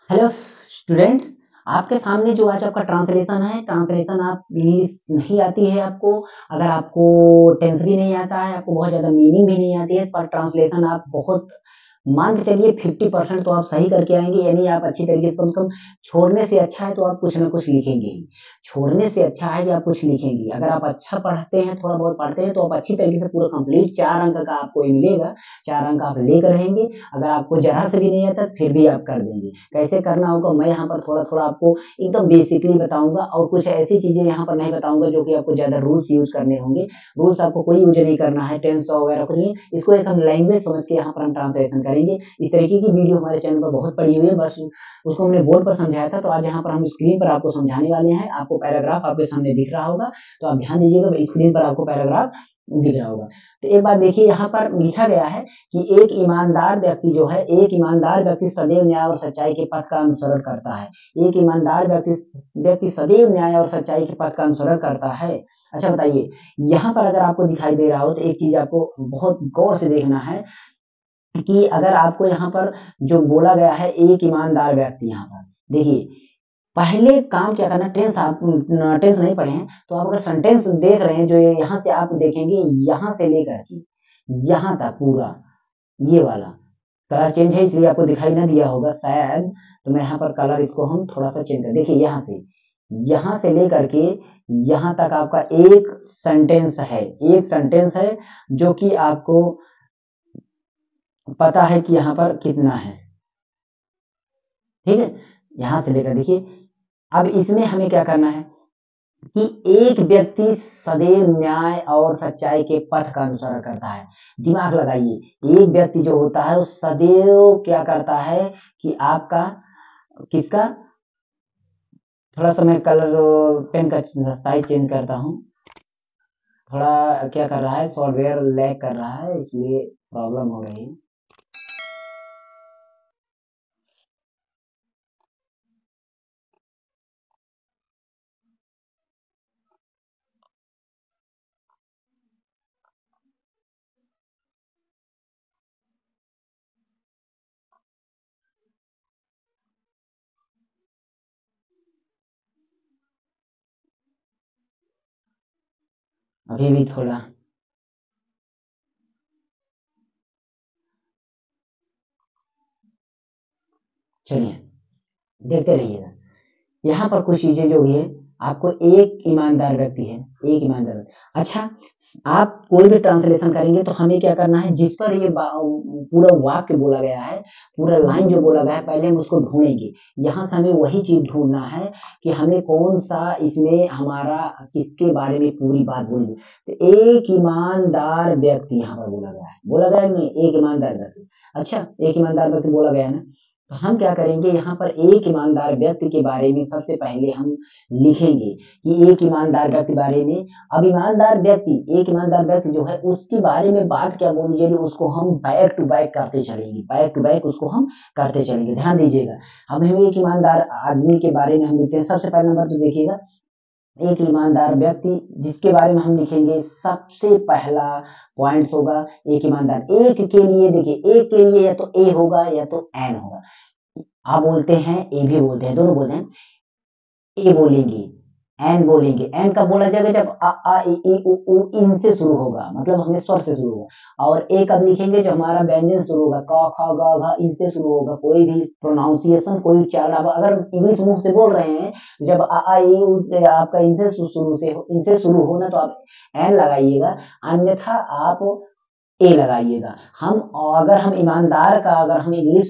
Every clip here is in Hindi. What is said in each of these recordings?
Hello students. आपके सामने जो आज आपका ट्रांसलेशन है, ट्रांसलेशन आप इंग्लिश नहीं आती है आपको, अगर आपको टेंस भी नहीं आता है, आपको बहुत ज़्यादा मीनिंग भी नहीं आती है, पर ट्रांसलेशन आप बहुत मान के चलिए 50% तो आप सही करके आएंगे। यानी आप अच्छी तरीके से, कम से कम छोड़ने से अच्छा है तो आप कुछ ना कुछ लिखेंगे ही। छोड़ने से अच्छा है कि आप कुछ लिखेंगे। अगर आप अच्छा पढ़ते हैं, थोड़ा बहुत पढ़ते हैं, तो आप अच्छी तरीके से पूरा कंप्लीट 4 अंक का आपको ये मिलेगा। 4 अंक आप लेकर रहेंगे। अगर आपको जरा से भी नहीं आता फिर भी आप कर देंगे। कैसे करना होगा मैं यहाँ पर थोड़ा थोड़ा आपको एकदम बेसिकली बताऊंगा, और कुछ ऐसी चीजें यहाँ पर नहीं बताऊंगा जो कि आपको ज्यादा रूल्स यूज करने होंगे। रूल्स आपको कोई यूज नहीं करना है, टेंस वगैरह कुछ नहीं। इसको एक हम लैंग्वेज समझ के यहाँ पर हम ट्रांसलेशन करेंगे। इस तरीके की वीडियो हमारे चैनल पर बहुत पड़ी हुई है, बस उसको हमने बोर्ड पर समझाया था, तो आज यहाँ पर हम स्क्रीन पर आपको समझाने वाले हैं। आपको पैराग्राफ आपके सामने दिख रहा होगा, तो आप ध्यान दीजिएगा, स्क्रीन पर आपको पैराग्राफ दिख रहा होगा। तो एक बात देखिए, यहाँ पर लिखा गया है कि एक ईमानदार व्यक्ति जो है, एक ईमानदार व्यक्ति सदैव न्याय और सच्चाई के पथ का अनुसरण करता है। एक ईमानदार व्यक्ति सदैव न्याय और सच्चाई के पथ का अनुसरण करता है। अच्छा बताइए, यहाँ पर अगर आपको दिखाई दे रहा हो तो एक चीज आपको बहुत गौर से देखना है कि अगर आपको यहाँ पर जो बोला गया है एक ईमानदार व्यक्ति, यहाँ पर देखिए पहले काम क्या करना। टेंस आप टेंस नहीं पढ़े हैं तो आप अगर सेंटेंस देख रहे हैं, जो यहाँ से आप देखेंगे, यहाँ से लेकर के यहाँ तक पूरा ये वाला कलर चेंज है, इसलिए आपको दिखाई ना दिया होगा शायद। तो मैं यहाँ पर कलर इसको हम थोड़ा सा चेंज कर, देखिए यहाँ से लेकर के यहाँ तक आपका एक सेंटेंस है। एक सेंटेंस है जो कि आपको पता है कि यहाँ पर कितना है। ठीक है, यहाँ से लेकर देखिए, अब इसमें हमें क्या करना है कि एक व्यक्ति सदैव न्याय और सच्चाई के पथ का अनुसरण करता है। दिमाग लगाइए, एक व्यक्ति जो होता है वो सदैव क्या करता है कि आपका किसका, थोड़ा सा मैं कलर पेन का साइज चेंज करता हूँ। थोड़ा क्या कर रहा है, सॉफ्टवेयर लैग कर रहा है, इसलिए प्रॉब्लम हो रही है। अभी भी थोड़ा, चलिए देखते रहिएगा। यहाँ पर कुछ चीजें जो है, आपको एक ईमानदार व्यक्ति है, एक ईमानदार व्यक्ति। अच्छा, आप कोई भी ट्रांसलेशन करेंगे तो हमें क्या करना है, जिस पर ये पूरा वाक्य बोला गया है, पूरा लाइन जो बोला गया है, पहले हम उसको ढूंढेंगे। यहाँ से हमें वही चीज ढूंढना है कि हमें कौन सा इसमें हमारा किसके बारे में पूरी बात बोलेंगे। तो एक ईमानदार व्यक्ति यहाँ पर बोला गया है, बोला गया नहीं, एक ईमानदार व्यक्ति। अच्छा, एक ईमानदार व्यक्ति बोला गया है ना, तो हम क्या करेंगे, यहाँ पर एक ईमानदार व्यक्ति के बारे में सबसे पहले हम लिखेंगे कि एक ईमानदार व्यक्ति बारे में। अब ईमानदार व्यक्ति, एक ईमानदार व्यक्ति जो है उसके बारे में बात क्या बोली जाएगी, उसको हम बैक टू बैक करते चलेंगे, बैक टू बैक उसको हम करते चलेंगे। ध्यान दीजिएगा, हम एक ईमानदार आदमी के बारे में हम लिखते हैं। सबसे पहला नंबर तो देखिएगा, एक ईमानदार व्यक्ति जिसके बारे में हम लिखेंगे, सबसे पहला पॉइंट्स होगा एक ईमानदार। एक के लिए देखिए, एक के लिए या तो ए होगा या तो एन होगा। आप बोलते हैं, ए भी बोलते हैं, दोनों बोलते हैं। ए बोलेंगे, एन बोलेंगे। एन कब बोला जाएगा, जब आ आ ई उ ऊ इन से शुरू होगा, मतलब हमें स्वर से शुरू होगा। और ए कब लिखेंगे, जब हमारा व्यंजन शुरू होगा, क ख ग घ इनसे शुरू होगा। कोई भी प्रोनाउंसिएशन, कोई उच्चारण, अब अगर इंग्लिश मुंह से बोल रहे हैं, जब आ आ ई उ से आपका इनसे शुरू होना, तो आप एन लगाइएगा, अन्यथा आप ए लगाइएगा। हम अगर हम ईमानदार का, अगर हम इंग्लिश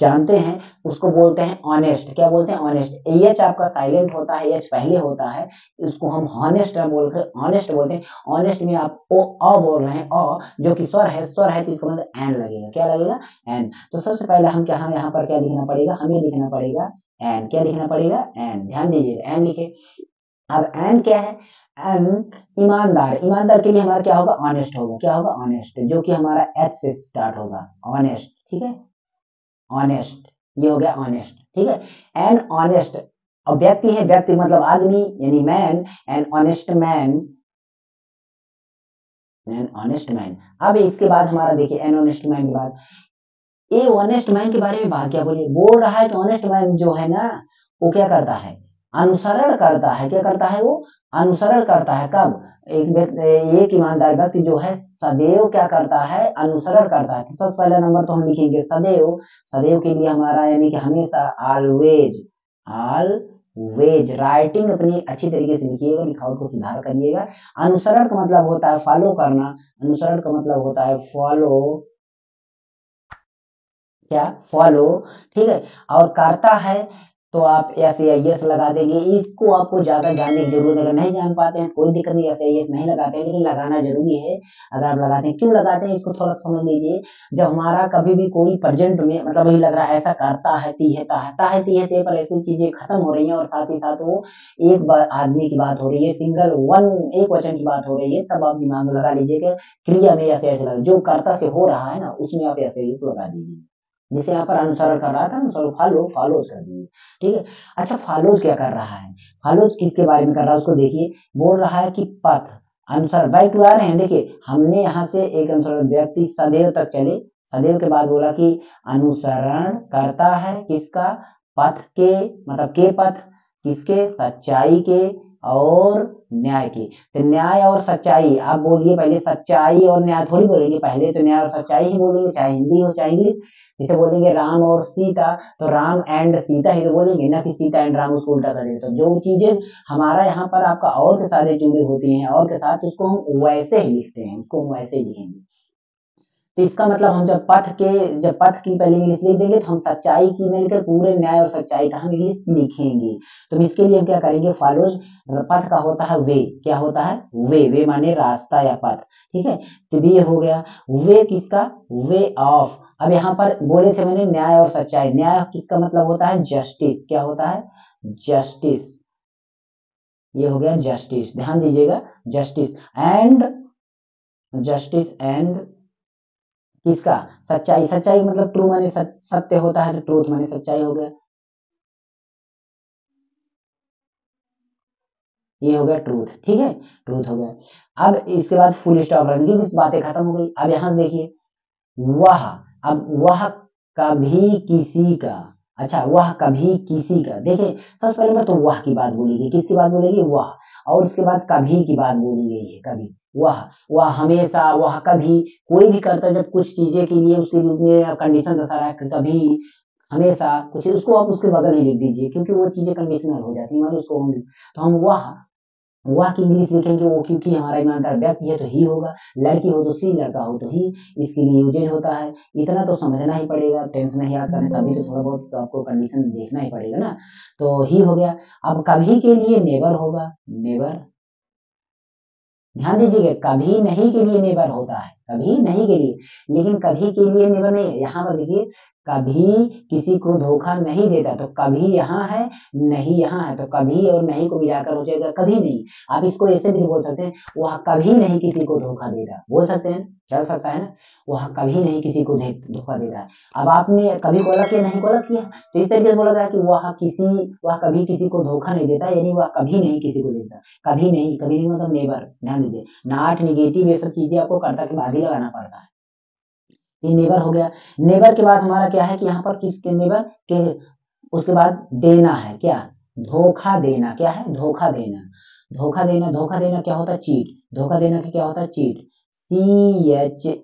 जानते हैं, उसको बोलते हैं ऑनेस्ट। क्या बोलते हैं, ऑनेस्ट। एच आपका साइलेंट होता है, एच पहले होता है, इसको हम हॉनेस्ट बोलकर ऑनेस्ट बोलते हैं। ऑनेस्ट में आप ओ अ बोल रहे हैं, अ जो कि स्वर है, तो इसका मतलब एन लगेगा। क्या लगेगा, एन। तो सबसे पहले हम क्या, हमें यहाँ पर क्या लिखना पड़ेगा, हमें लिखना पड़ेगा एन। क्या लिखना पड़ेगा, एन। ध्यान दीजिएगा, एन लिखे। अब एन क्या है, एन ईमानदार। ईमानदार के लिए हमारा क्या होगा, ऑनेस्ट होगा। क्या होगा, ऑनेस्ट, जो कि हमारा एच से स्टार्ट होगा, ऑनेस्ट। ठीक है, ऑनेस्ट, ये हो गया ऑनेस्ट। ठीक है, एन ऑनेस्ट। अब व्यक्ति है, व्यक्ति मतलब आदमी, यानी man, an honest man, an honest man. अब इसके बाद हमारा देखिए, एन ऑनेस्ट मैन के बाद ये ऑनेस्ट मैन के बारे में बात क्या बोल रहा है कि ऑनेस्ट मैन जो है ना वो क्या करता है, अनुसरण करता है। क्या करता है वो, अनुसरण करता है। कब, एक ईमानदार व्यक्ति जो है सदैव क्या करता है, अनुसरण करता है। तो सबसे पहला नंबर तो हम लिखेंगे सदैव। सदैव के लिए हमारा यानी कि हमेशा, ऑलवेज। ऑलवेज राइटिंग अपनी अच्छी तरीके से लिखिएगा, लिखावट को सुधार करिएगा। अनुसरण का मतलब होता है फॉलो करना, अनुसरण का मतलब होता है फॉलो, क्या, फॉलो, ठीक है। और करता है तो आप एस या यस लगा देंगे। इसको आपको ज्यादा जानने की जरूरत, अगर नहीं जान पाते हैं कोई दिक्कत नहीं, ऐसे यस नहीं लगाते हैं, लेकिन लगाना जरूरी है। अगर आप लगाते हैं, क्यों लगाते हैं इसको थोड़ा समझ लीजिए। जब हमारा कभी भी कोई प्रेजेंट में मतलब वही लग रहा है ऐसा करता है, ती है, ता है, ता है, ती है, ते पर ऐसी चीजें खत्म हो रही है और साथ ही साथ वो एक बार आदमी की बात हो रही है, सिंगल वन, एक वचन की बात हो रही है, तब आप दिमाग में लगा लीजिए कि क्रिया में ऐसे ऐसे लगा, जो कर्ता से हो रहा है ना उसमें आप ऐसे लगा दीजिए। जैसे यहाँ पर अनुसरण कर रहा था, अनुसरण फॉलो, फॉलोज कर दिए, ठीक है। अच्छा, फॉलोज क्या कर रहा है, फॉलोज किसके बारे में कर रहा है उसको देखिए। बोल रहा है कि पथ, अनुसरण, बैक टू आ रहे हैं। देखिए हमने यहाँ से एक अनुसरण, व्यक्ति सदैव तक चले, सदैव के बाद बोला कि अनुसरण करता है किसका, पथ के, मतलब के पथ, किसके, सच्चाई के और न्याय के। तो न्याय और सच्चाई आप बोलिए, पहले सच्चाई और न्याय थोड़ी बोलेंगे, पहले तो न्याय और सच्चाई ही बोलेंगे, चाहे हिंदी हो चाहे इंग्लिश। जैसे बोलेंगे राम और सीता, तो राम एंड सीता ही तो बोलेंगे ना कि सीता एंड राम, उसको उल्टा कर देंगे। तो जो चीजें हमारा यहाँ पर आपका और के साथ जुड़ी होती हैं, और के साथ, उसको हम वैसे ही लिखते हैं, उसको हम वैसे ही लिखेंगे। तो इसका मतलब हम जब पथ की पहले इंग्लिश लिख देंगे, तो हम सच्चाई की मिलकर पूरे न्याय और सच्चाई का हम इंग्लिश लिखेंगे। तो इसके लिए हम क्या करेंगे, फॉलोज, पथ का होता है वे, क्या होता है, वे माने रास्ता या पथ, ठीक है। तो ये हो गया वे किसका, वे ऑफ। अब यहाँ पर बोले थे मैंने न्याय और सच्चाई, न्याय किसका मतलब होता है जस्टिस, क्या होता है, जस्टिस। ये हो गया जस्टिस, ध्यान दीजिएगा, जस्टिस एंड, जस्टिस एंड किसका, सच्चाई। सच्चाई मतलब ट्रू माने सत्य होता है, तो ट्रूथ माने सच्चाई हो गया, ये हो गया ट्रूथ, ठीक है, ट्रूथ हो गया। अब इसके बाद फुल स्टॉप रख दी, बातें खत्म हो गई। अब यहां देखिए वह, अब वह कभी किसी का, अच्छा वह कभी किसी का, देखिए सबसे पहले मैं तो वह की बात बोलेगी, किसकी बात बोलेगी, वह, और उसके बाद कभी की बात बोली गई है, कभी, वह हमेशा, वह कभी, कोई भी करता जब कुछ चीजें के लिए उसके रूप में कंडीशन दर्शा रहा है, कभी, हमेशा कुछ, उसको आप उसके बगल ही लिख दीजिए, क्योंकि वो चीजें कंडीशनल हो जाती है, मतलब उसको हम, तो हम वह की इंग्लिश लिखेंगे वो, क्योंकि हमारा ईमानदार व्यक्ति है तो ही होगा, लड़की हो तो सी, लड़का हो तो ही, इसके लिए यूजेज होता है। इतना तो समझना ही पड़ेगा, टेंस नहीं याद करने, तभी तो थोड़ा बहुत तो आपको कंडीशन देखना ही पड़ेगा ना। तो ही हो गया। अब कभी के लिए नेवर होगा, नेवर, ध्यान दीजिएगा, कभी नहीं के लिए नेवर होता है, कभी नहीं के लिए, लेकिन कभी के लिए नेवर नहीं। यहाँ पर देखिए कभी किसी को धोखा नहीं देता, तो कभी यहाँ है, नहीं यहाँ है, तो कभी और नहीं को मिलाकर हो जाएगा कभी नहीं। आप इसको ऐसे भी बोल सकते हैं, वह कभी नहीं किसी को धोखा देता, बोल सकते हैं, चल सकता है ना, वह कभी नहीं किसी को धोखा देता है। अब आपने कभी को अलग किया, नहीं को अलग किया, तो इस तरीके से बोला गया कि वह कभी किसी को धोखा नहीं देता, यानी वह कभी नहीं किसी को देता, कभी नहीं, कभी नहीं मतलब नेवर, ध्यान दीजिए, नॉट, निगेटिव, ये सब चीजें आपको कर्ता के बाद ही लगाना पड़ता है। ये नेवर हो गया। नेवर के बाद हमारा क्या है कि यहाँ पर किसके नेवर के, उसके बाद देना है, क्या, धोखा देना, क्या है, धोखा देना, धोखा देना, धोखा देना क्या होता है, चीट, धोखा देना क्या होता है, चीट, CHEAT,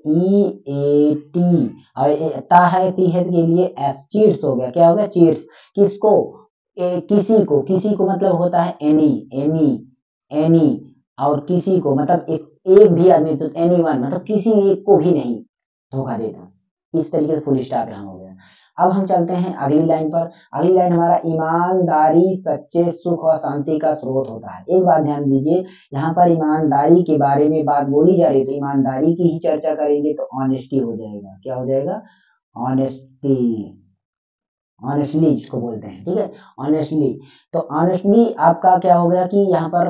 और ता है, ती है के लिए एस, चीट्स हो गया, क्या हो गया, चीट्स, किसको, किसी को मतलब होता है एनी, एनी, और किसी को मतलब एक भी आदमी, तो एनी वन मतलब किसी एक को भी नहीं धोखा देता। इस तरीके से फुल स्टॉप यहाँ हो गया। अब हम चलते हैं अगली लाइन पर। अगली लाइन हमारा ईमानदारी सच्चे सुख और शांति का स्रोत होता है। एक बात ध्यान दीजिए, यहाँ पर ईमानदारी के बारे में बात बोली जा रही है, तो ईमानदारी की ही चर्चा करेंगे, तो ऑनेस्टी हो जाएगा, क्या हो जाएगा, ऑनेस्टी, ऑनेस्टली जिसको बोलते हैं, ठीक है, ऑनेस्टली। तो ऑनेस्टली आपका क्या हो गया कि यहाँ पर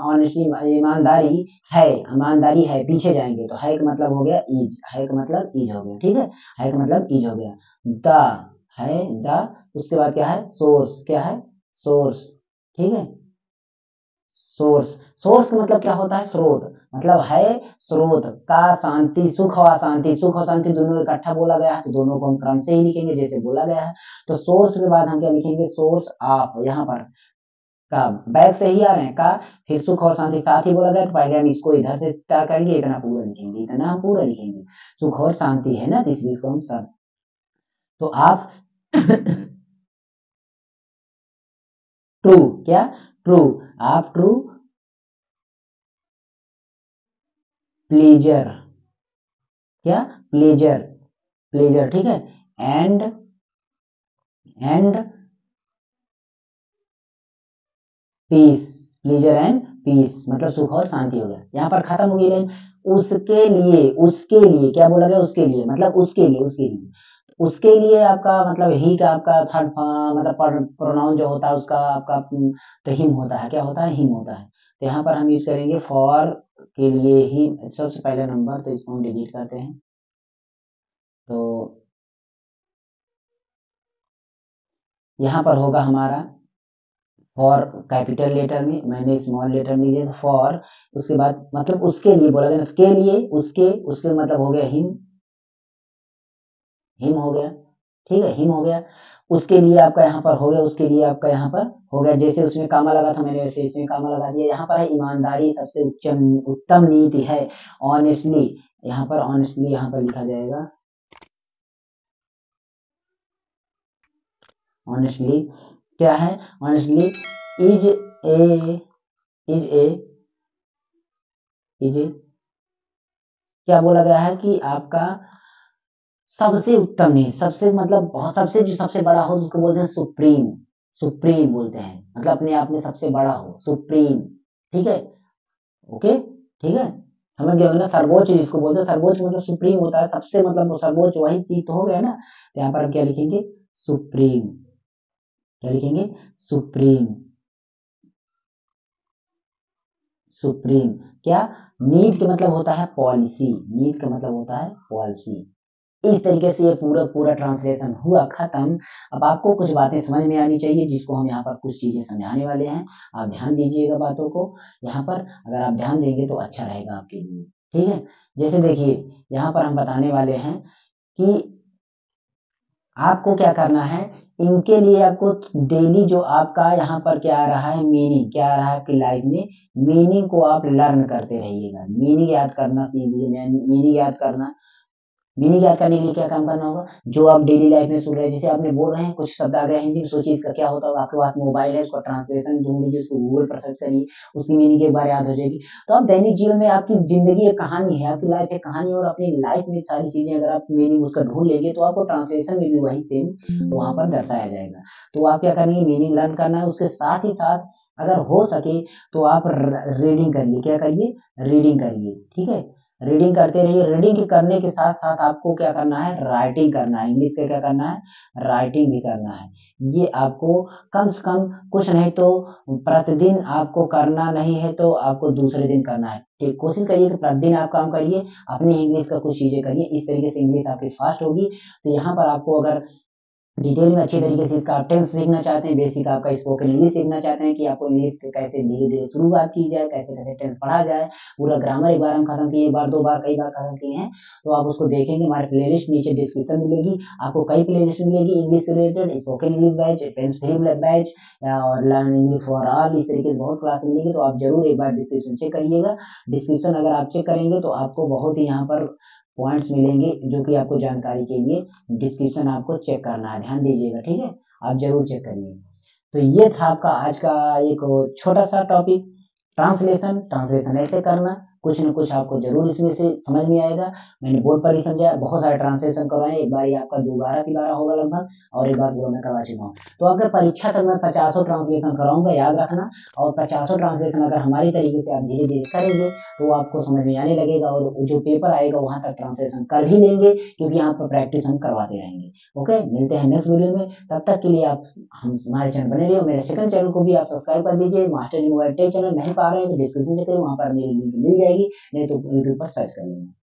ऑनेस्टली, ईमानदारी है, ईमानदारी है, पीछे जाएंगे तो है का मतलब हो गया इज, है का मतलब इज हो गया, ठीक है का मतलब इज हो गया। द है, द, उसके बाद क्या है, सोर्स, क्या है, सोर्स, ठीक है, सोर्स, सोर्स का मतलब क्या होता है? स्रोत, मतलब है स्रोत का शांति, सुख और अशांति, सुख और शांति दोनों इकट्ठा बोला गया है तो दोनों को हम क्रम से ही लिखेंगे जैसे बोला गया है। तो सोर्स के बाद हम क्या लिखेंगे? सोर्स ऑफ, यहाँ पर का बैक से ही आ रहे हैं का, फिर सुख और शांति साथ ही बोला गया तो पहले हम इसको इधर से स्टार्ट करेंगे, इतना पूरा लिखेंगे, इतना हम पूरा लिखेंगे, सुख और शांति है ना, इसलिए इसको हम सब। तो आप ट्रू, क्या? ट्रू, आप ट्रू प्लेजर, क्या? प्लेजर, प्लेजर, ठीक है। And peace, pleasure and peace मतलब सुख और शांति हो गया। यहाँ पर खत्म हो गई लाइन। उसके लिए, उसके लिए क्या बोला गया? उसके लिए मतलब उसके लिए, उसके लिए, उसके लिए आपका मतलब ही का आपका थर्ड मतलब प्रोनाउन जो होता है उसका आपका तो हिम होता है, क्या होता है? हिम होता है। तो यहाँ पर हम यूज करेंगे फॉर के लिए ही सबसे पहला नंबर, तो इसको हम डिलीट करते हैं। तो यहाँ पर होगा हमारा फॉर कैपिटल लेटर में, मैंने स्मॉल लेटर में दिया फॉर, उसके बाद मतलब उसके लिए बोला गया, के लिए, उसके, उसके मतलब हो गया हिम, हिम हो गया, ठीक है, हिम हो गया। उसके लिए आपका यहाँ पर हो गया, उसके लिए आपका यहाँ पर हो गया, जैसे उसमें कामा लगा था मैंने वैसे इसमें कामा लगा दिया। यहाँ पर है ईमानदारी सबसे उत्तम नीति है, ऑनेस्टली, यहाँ पर ऑनेस्टली यहाँ पर लिखा जाएगा, ऑनेस्टली क्या है? Honestly is a, is a, is a, क्या बोला गया है कि आपका सबसे उत्तम नहीं, सबसे मतलब बहुत, सबसे जो सबसे बड़ा हो उसको बोलते हैं सुप्रीम, सुप्रीम बोलते हैं, मतलब अपने आप में सबसे बड़ा हो, सुप्रीम, ठीक है, ओके, ठीक है। समझ गए ना? सर्वोच्च जिसको बोलते हैं, सर्वोच्च मतलब सुप्रीम होता है, सबसे मतलब सर्वोच्च वही चीज तो हो गया ना। तो यहाँ पर हम क्या लिखेंगे? सुप्रीम, क्या लिखेंगे? सुप्रीम, सुप्रीम, क्या? नीड का मतलब होता है पॉलिसी, नीड का मतलब होता है पॉलिसी। इस तरीके से ये पूरा पूरा ट्रांसलेशन हुआ खत्म। अब आपको कुछ बातें समझ में आनी चाहिए जिसको हम यहाँ पर कुछ चीजें समझाने वाले हैं, आप ध्यान दीजिएगा बातों को। यहाँ पर अगर आप ध्यान देंगे तो अच्छा रहेगा आपके लिए, ठीक है। जैसे देखिए यहाँ पर हम बताने वाले हैं कि आपको क्या करना है, इनके लिए आपको डेली जो आपका यहाँ पर क्या आ रहा है, मीनिंग क्या आ रहा है आपकी लाइफ में, मीनिंग को आप लर्न करते रहिएगा, मीनिंग याद करना सीखिए, मीनिंग याद करना। मीनिंग याद करने के लिए क्या काम करना होगा? जो आप डेली लाइफ में सुन रहे हैं, जैसे आपने बोल रहे हैं कुछ शब्द आ गए हिंदी में, सोचिए इसका क्या होता होगा। आपके पास मोबाइल है, उसका ट्रांसलेशन ढूंढ लीजिए, उसको गूगल पर सर्च करिए, उसकी मीनिंग एक बार याद हो जाएगी। तो आप दैनिक जीवन में, आपकी जिंदगी एक कहानी है, आपकी लाइफ एक कहानी, और अपनी लाइफ में सारी चीजें अगर आप मीनिंग उसका ढूंढ लेंगे तो आपको ट्रांसलेशन में भी वही सेम वहां पर दर्शाया जाएगा। तो आप क्या करेंगे? मीनिंग लर्न करना है, उसके साथ ही साथ अगर हो सके तो आप रीडिंग करिए, क्या करिए? रीडिंग करिए, ठीक है, रीडिंग करते रहिए। रीडिंग करने के साथ साथ आपको क्या करना है? राइटिंग करना है, इंग्लिश का क्या करना है? राइटिंग भी करना है। ये आपको कम से कम कुछ नहीं तो प्रतिदिन आपको करना, नहीं है तो आपको दूसरे दिन करना है, ठीक। कोशिश करिए कि प्रतिदिन आप काम करिए, अपनी इंग्लिश का कुछ चीजें करिए, इस तरीके से इंग्लिश आपकी फास्ट होगी। तो यहाँ पर आपको अगर डिटेल में अच्छी तरीके से इसका टेंस सीखना चाहते हैं, बेसिक आपका स्पोकन इंग्लिश सीखना चाहते हैं कि आपको इंग्लिश के कैसे धीरे धीरे शुरुआत की जाए, कैसे कैसे टेंस पढ़ा जाए, पूरा ग्रामर एक बार हम खत्म किए, एक बार दो बार कई बार खत्म किए हैं, तो आप उसको देखेंगे। हमारे प्लेलिस्ट नीचे डिस्क्रिप्शन मिलेगी, आपको कई प्लेलिस्ट मिलेगी इंग्लिश से related, spoken English batch, tense free batch, और लर्न इंग्लिश फॉर ऑल, इस तरीके से बहुत क्लास मिलेगी। तो आप जरूर एक बार डिस्क्रिप्शन चेक करिएगा। डिस्क्रिप्शन अगर आप चेक करेंगे तो आपको बहुत ही यहाँ पर पॉइंट्स मिलेंगे जो कि आपको जानकारी के लिए डिस्क्रिप्शन आपको चेक करना है, ध्यान दीजिएगा, ठीक है, आप जरूर चेक करिए। तो ये था आपका आज का एक छोटा सा टॉपिक, ट्रांसलेशन। ट्रांसलेशन ऐसे करना, कुछ न कुछ आपको जरूर इसमें से समझ में आएगा। मैंने बोर्ड पर ही समझाया, बहुत सारे ट्रांसलेशन करवाए, एक बार ये आपका 12 होगा लगभग, और एक बार पूरा मैं करवा चुका हूँ। तो अगर परीक्षा तक मैं 50 ट्रांसलेशन कराऊंगा, याद रखना। और 50 ट्रांसलेशन अगर हमारी तरीके से आप धीरे धीरे करेंगे तो आपको समझ में आने लगेगा, और जो पेपर आएगा वहां तक ट्रांसलेशन कर भी लेंगे, क्योंकि यहाँ पर प्रैक्टिस हम करवाते रहेंगे। ओके, मिलते हैं नेक्स्ट वीडियो में, तब तक के लिए आप हम हमारे चैनल बने रहिए। मेरे सेकंड चैनल को भी आप सब्सक्राइब कर दीजिए, मास्टर जी मोबाइल टेक चैनल नहीं पा रहे हैं तो डिस्क्रिप्शन से करिए, वहां पर मेरी लिंक मिल जाएगी, नहीं तो यूट्यूब पर सर्च कर लेंगे।